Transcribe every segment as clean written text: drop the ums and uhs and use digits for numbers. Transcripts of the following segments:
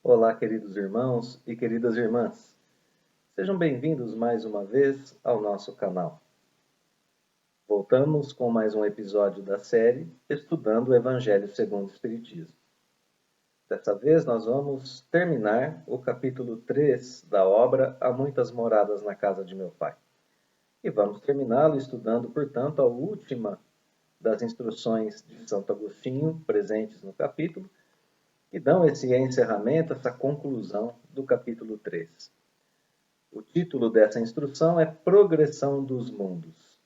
Olá, queridos irmãos e queridas irmãs. Sejam bem-vindos mais uma vez ao nosso canal. Voltamos com mais um episódio da série Estudando o Evangelho segundo o Espiritismo. Dessa vez nós vamos terminar o capítulo 3 da obra Há Muitas Moradas na Casa de Meu Pai. E vamos terminá-lo estudando, portanto, a última das instruções de Santo Agostinho presentes no capítulo, que dão esse encerramento, essa conclusão do capítulo 3. O título dessa instrução é Progressão dos Mundos.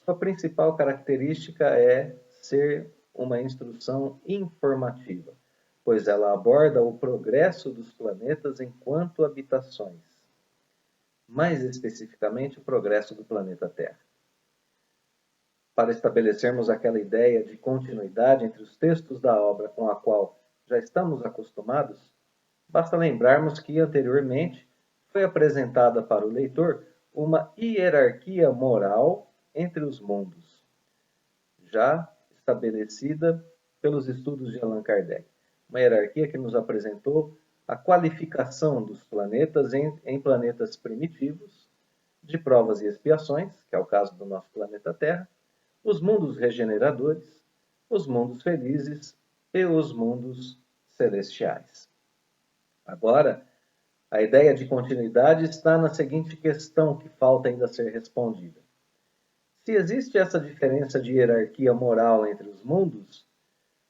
Sua principal característica é ser uma instrução informativa, pois ela aborda o progresso dos planetas enquanto habitações, mais especificamente o progresso do planeta Terra. Para estabelecermos aquela ideia de continuidade entre os textos da obra com a qual já estamos acostumados, basta lembrarmos que anteriormente foi apresentada para o leitor uma hierarquia moral entre os mundos, já estabelecida pelos estudos de Allan Kardec. Uma hierarquia que nos apresentou a qualificação dos planetas em planetas primitivos, de provas e expiações, que é o caso do nosso planeta Terra, os mundos regeneradores, os mundos felizes e os mundos celestiais. Agora, a ideia de continuidade está na seguinte questão que falta ainda ser respondida. Se existe essa diferença de hierarquia moral entre os mundos,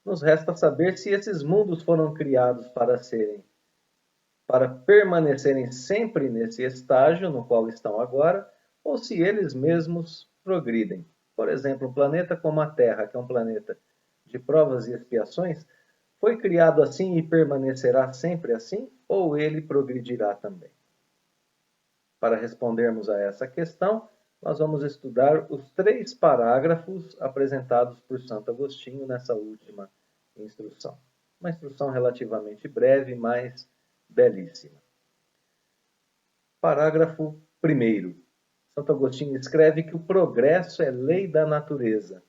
nos resta saber se esses mundos foram criados para permanecerem sempre nesse estágio no qual estão agora, ou se eles mesmos progridem. Por exemplo, um planeta como a Terra, que é um planeta de provas e expiações, foi criado assim e permanecerá sempre assim, ou ele progredirá também? Para respondermos a essa questão, nós vamos estudar os 3 parágrafos apresentados por Santo Agostinho nessa última instrução. Uma instrução relativamente breve, mas belíssima. Parágrafo 1º. Santo Agostinho escreve que o progresso é lei da natureza,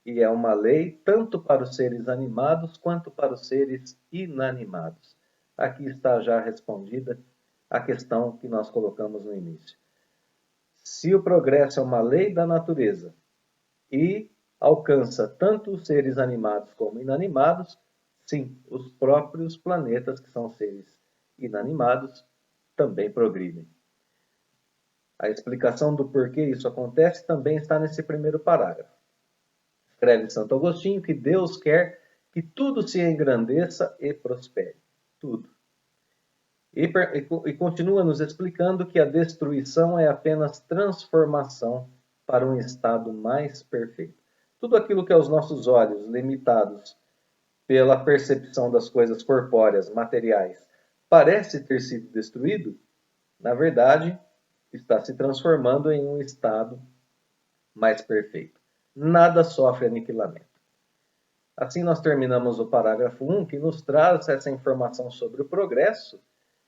e é uma lei tanto para os seres animados quanto para os seres inanimados. Aqui está já respondida a questão que nós colocamos no início. Se o progresso é uma lei da natureza e alcança tanto os seres animados como inanimados, sim, os próprios planetas, que são seres inanimados, também progridem. A explicação do porquê isso acontece também está nesse primeiro parágrafo. Escreve Santo Agostinho que Deus quer que tudo se engrandeça e prospere. Tudo. E continua nos explicando que a destruição é apenas transformação para um estado mais perfeito. Tudo aquilo que aos nossos olhos, limitados pela percepção das coisas corpóreas, materiais, parece ter sido destruído, na verdade, está se transformando em um estado mais perfeito. Nada sofre aniquilamento. Assim, nós terminamos o parágrafo 1, que nos traz essa informação sobre o progresso,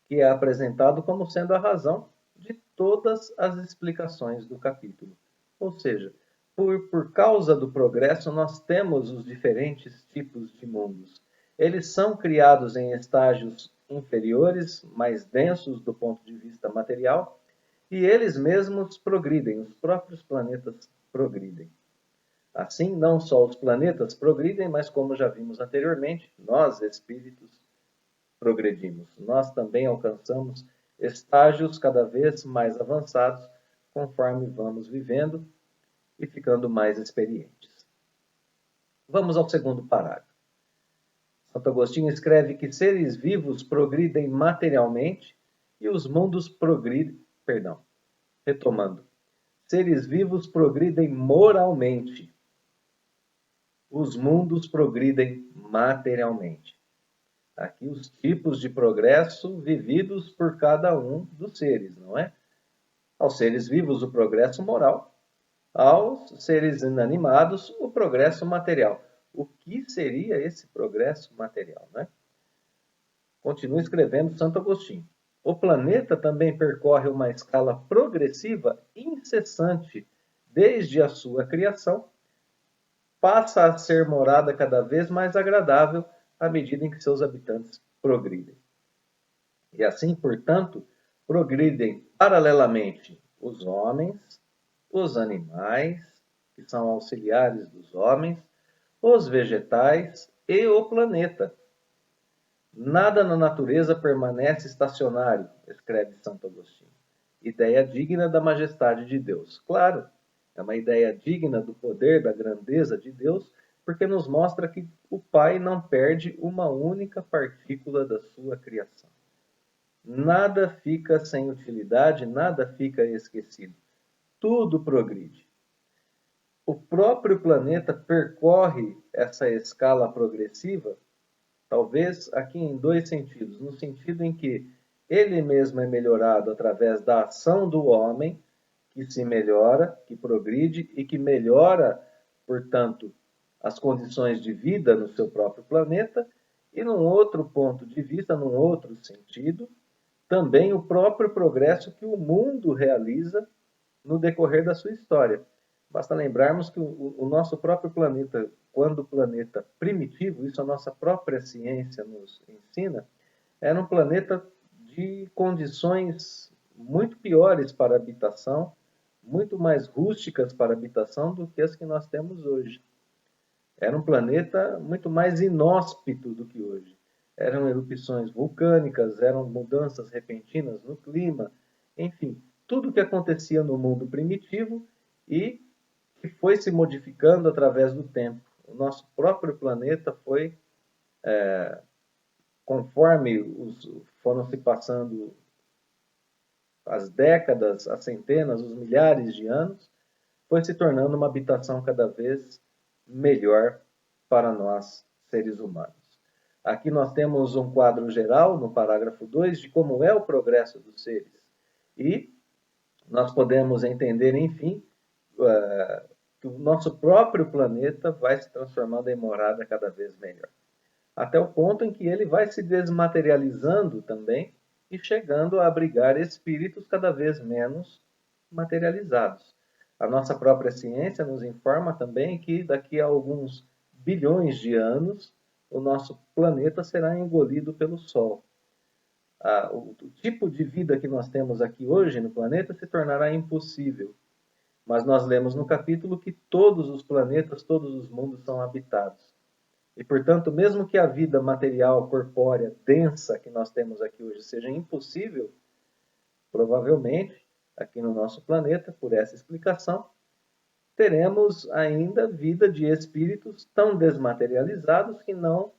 que é apresentado como sendo a razão de todas as explicações do capítulo. Ou seja, por causa do progresso, nós temos os diferentes tipos de mundos. Eles são criados em estágios inferiores, mais densos do ponto de vista material, e eles mesmos progridem, os próprios planetas progridem. Assim, não só os planetas progridem, mas como já vimos anteriormente, nós, espíritos, progredimos. Nós também alcançamos estágios cada vez mais avançados conforme vamos vivendo e ficando mais experientes. Vamos ao segundo parágrafo. Santo Agostinho escreve que seres vivos progridem materialmente e os mundos progridem, retomando. Seres vivos progridem moralmente. Os mundos progridem materialmente. Aqui os tipos de progresso vividos por cada um dos seres, não é? Aos seres vivos, o progresso moral. Aos seres inanimados, o progresso material. O que seria esse progresso material, né? Continua escrevendo Santo Agostinho. O planeta também percorre uma escala progressiva incessante desde a sua criação, passa a ser morada cada vez mais agradável à medida em que seus habitantes progridem. E assim, portanto, progridem paralelamente os homens, os animais, que são auxiliares dos homens, os vegetais e o planeta. Nada na natureza permanece estacionário, escreve Santo Agostinho. Ideia digna da majestade de Deus. Claro, é uma ideia digna do poder, da grandeza de Deus, porque nos mostra que o Pai não perde uma única partícula da sua criação. Nada fica sem utilidade, nada fica esquecido. Tudo progride. O próprio planeta percorre essa escala progressiva, talvez aqui em dois sentidos. No sentido em que ele mesmo é melhorado através da ação do homem, que se melhora, que progride e que melhora, portanto, as condições de vida no seu próprio planeta. E num outro ponto de vista, num outro sentido, também o próprio progresso que o mundo realiza no decorrer da sua história. Basta lembrarmos que o nosso próprio planeta, quando planeta primitivo, isso a nossa própria ciência nos ensina, era um planeta de condições muito piores para a habitação, muito mais rústicas para a habitação do que as que nós temos hoje. Era um planeta muito mais inóspito do que hoje. Eram erupções vulcânicas, eram mudanças repentinas no clima, enfim, tudo o que acontecia no mundo primitivo e que foi se modificando através do tempo. O nosso próprio planeta foi, conforme foram se passando as décadas, as centenas, os milhares de anos, foi se tornando uma habitação cada vez melhor para nós, seres humanos. Aqui nós temos um quadro geral, no parágrafo 2, de como é o progresso dos seres. E nós podemos entender, enfim, que o nosso próprio planeta vai se transformando em morada cada vez melhor. Até o ponto em que ele vai se desmaterializando também e chegando a abrigar espíritos cada vez menos materializados. A nossa própria ciência nos informa também que daqui a alguns bilhões de anos o nosso planeta será engolido pelo Sol. O tipo de vida que nós temos aqui hoje no planeta se tornará impossível. Mas nós lemos no capítulo que todos os planetas, todos os mundos são habitados. E, portanto, mesmo que a vida material, corpórea, densa que nós temos aqui hoje seja impossível, provavelmente, aqui no nosso planeta, por essa explicação, teremos ainda vida de espíritos tão desmaterializados que não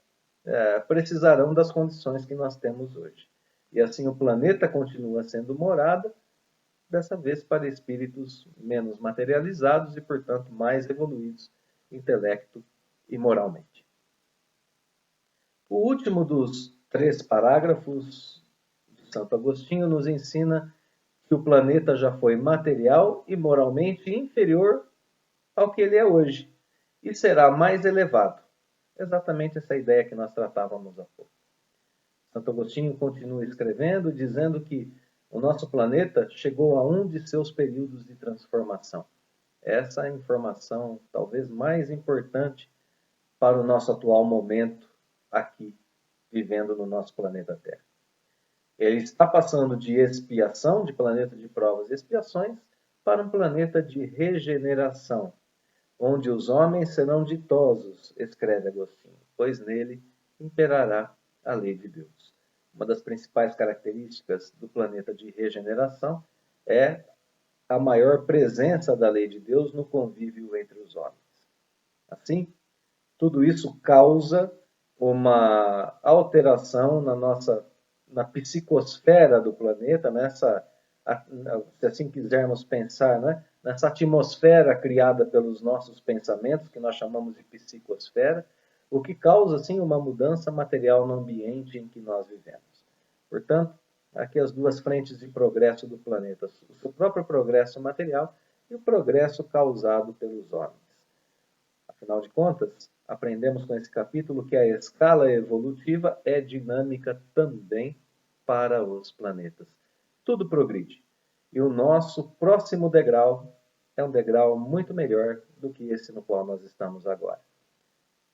precisarão das condições que nós temos hoje. E assim o planeta continua sendo morada, dessa vez para espíritos menos materializados e, portanto, mais evoluídos intelecto e moralmente. O último dos 3 parágrafos de Santo Agostinho nos ensina que o planeta já foi material e moralmente inferior ao que ele é hoje e será mais elevado. Exatamente essa ideia que nós tratávamos há pouco. Santo Agostinho continua escrevendo, dizendo que o nosso planeta chegou a um de seus períodos de transformação. Essa é a informação talvez mais importante para o nosso atual momento aqui, vivendo no nosso planeta Terra. Ele está passando de expiação, de planeta de provas e expiações, para um planeta de regeneração, onde os homens serão ditosos, escreve Agostinho, pois nele imperará a lei de Deus. Uma das principais características do planeta de regeneração é a maior presença da lei de Deus no convívio entre os homens. Assim, tudo isso causa uma alteração na psicosfera do planeta, se assim quisermos pensar, né? Nessa atmosfera criada pelos nossos pensamentos, que nós chamamos de psicosfera, o que causa, sim, uma mudança material no ambiente em que nós vivemos. Portanto, aqui as duas frentes de progresso do planeta, o seu próprio progresso material e o progresso causado pelos homens. Afinal de contas, aprendemos com esse capítulo que a escala evolutiva é dinâmica também para os planetas. Tudo progride. E o nosso próximo degrau é um degrau muito melhor do que esse no qual nós estamos agora.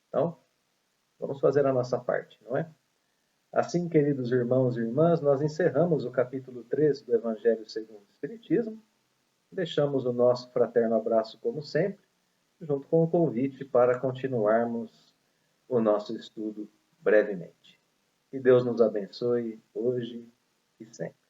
Então, vamos fazer a nossa parte, não é? Assim, queridos irmãos e irmãs, nós encerramos o capítulo 13 do Evangelho segundo o Espiritismo. Deixamos o nosso fraterno abraço, como sempre, junto com o convite para continuarmos o nosso estudo brevemente. Que Deus nos abençoe hoje e sempre.